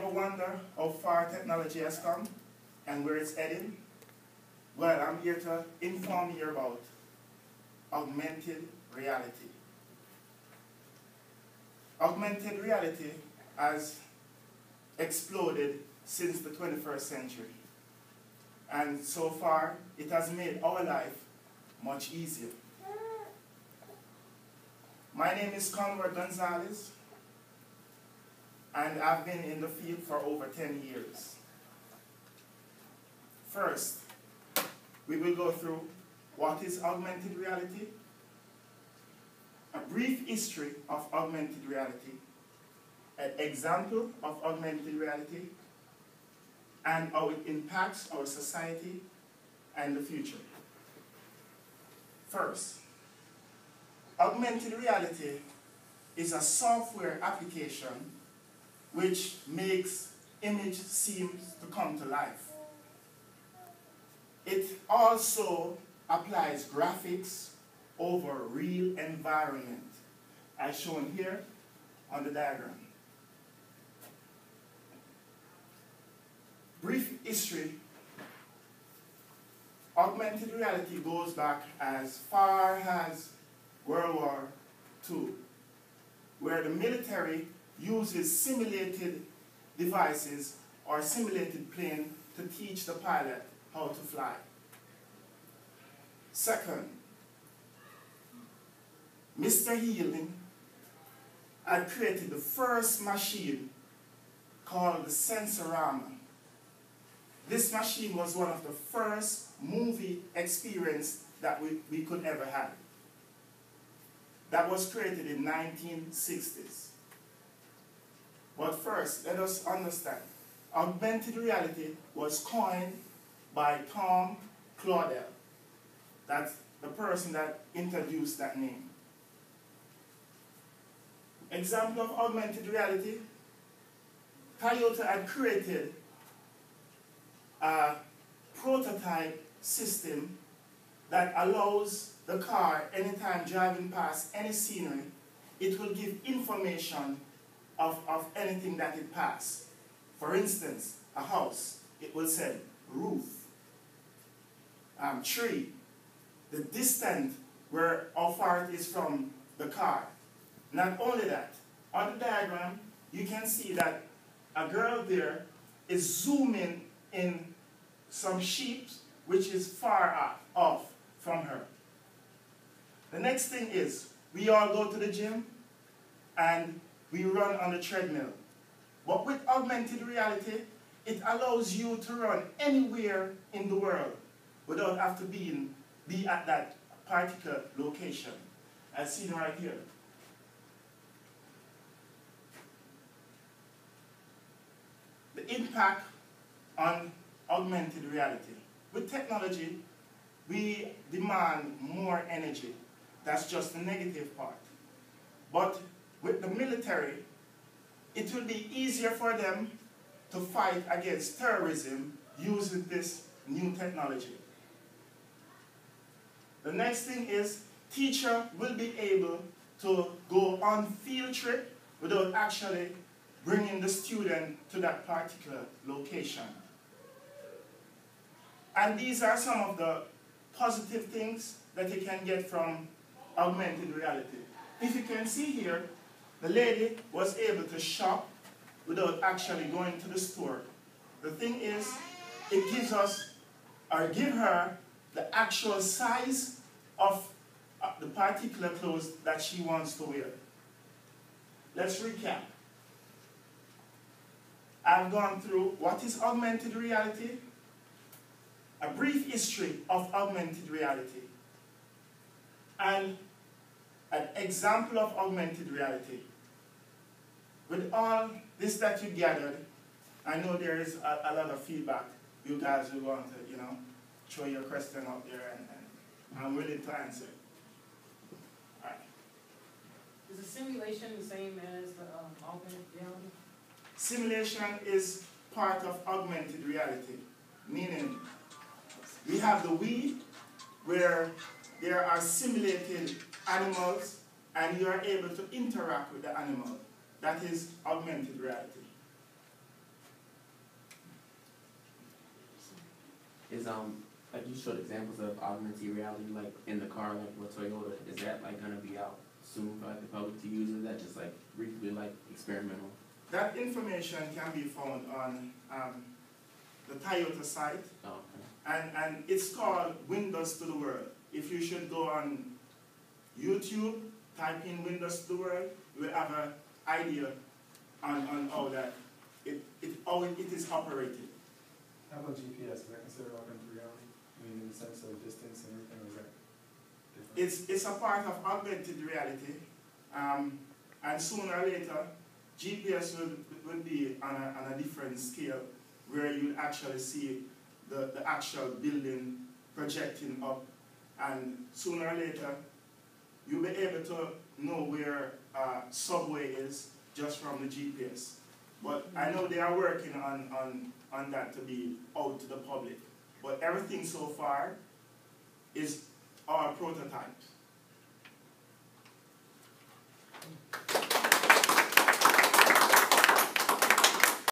ever wonder how far technology has come and where it's heading? Well, I'm here to inform you about augmented reality. Augmented reality has exploded since the 21st century. And so far, it has made our life much easier. My name is Conrad Gonzalez, and I've been in the field for over 10 years. First, we will go through what is augmented reality, a brief history of augmented reality, an example of augmented reality, and how it impacts our society and the future. First, augmented reality is a software application which makes image seem to come to life. It also applies graphics over real environment, as shown here on the diagram. Brief history. Augmented reality goes back as far as World War II, where the military uses simulated devices or simulated plane to teach the pilot how to fly. Second, Mr. Healing had created the first machine called the Sensorama. This machine was one of the first movie experience that we could ever have. That was created in 1960s. But first, let us understand, augmented reality was coined by Tom Claudel. That's the person that introduced that name. Example of augmented reality, Toyota had created a prototype system that allows the car, anytime driving past any scenery, it will give information of anything that it passed. For instance, a house, it will say roof, tree, the distance how far it is from the car. Not only that, on the diagram, you can see that a girl there is zooming in some sheep which is far off from her. The next thing is, we all go to the gym and we run on the treadmill. But with augmented reality, it allows you to run anywhere in the world without having to be at that particular location, as seen right here. The impact on augmented reality. With technology, we demand more energy. That's just the negative part. But with the military, it will be easier for them to fight against terrorism using this new technology. The next thing is, teacher will be able to go on field trip without actually bringing the student to that particular location. And these are some of the positive things that you can get from augmented reality. If you can see here, the lady was able to shop without actually going to the store. The thing is, it gives us, or give her, the actual size of the particular clothes that she wants to wear. Let's recap. I've gone through what is augmented reality, a brief history of augmented reality, and an example of augmented reality. With all this that you gathered, I know there is a lot of feedback. You guys will want to, throw your question out there, and I'm willing to answer. All right. Is the simulation the same as the augmented reality? Simulation is part of augmented reality, meaning we have the we, where there are simulated animals and you are able to interact with the animal. That is augmented reality. Is like you showed examples of augmented reality like in the car, like with Toyota. Is that like gonna be out soon for like the public to use? Or is that just like briefly like experimental? That information can be found on the Toyota site, Oh, okay. and it's called Windows to the World. If you should go on YouTube, type in Windows to the World, you will have an idea on how that it is operated. How about GPS? Is that considered augmented reality? I mean, in the sense of distance and everything, or is that different? It's a part of augmented reality, and sooner or later, GPS will be on a different scale, where you actually see the actual building projecting up, and sooner or later, you'll be able to know where subway is just from the GPS. But I know they are working on that to be out to the public. But everything so far is our prototypes.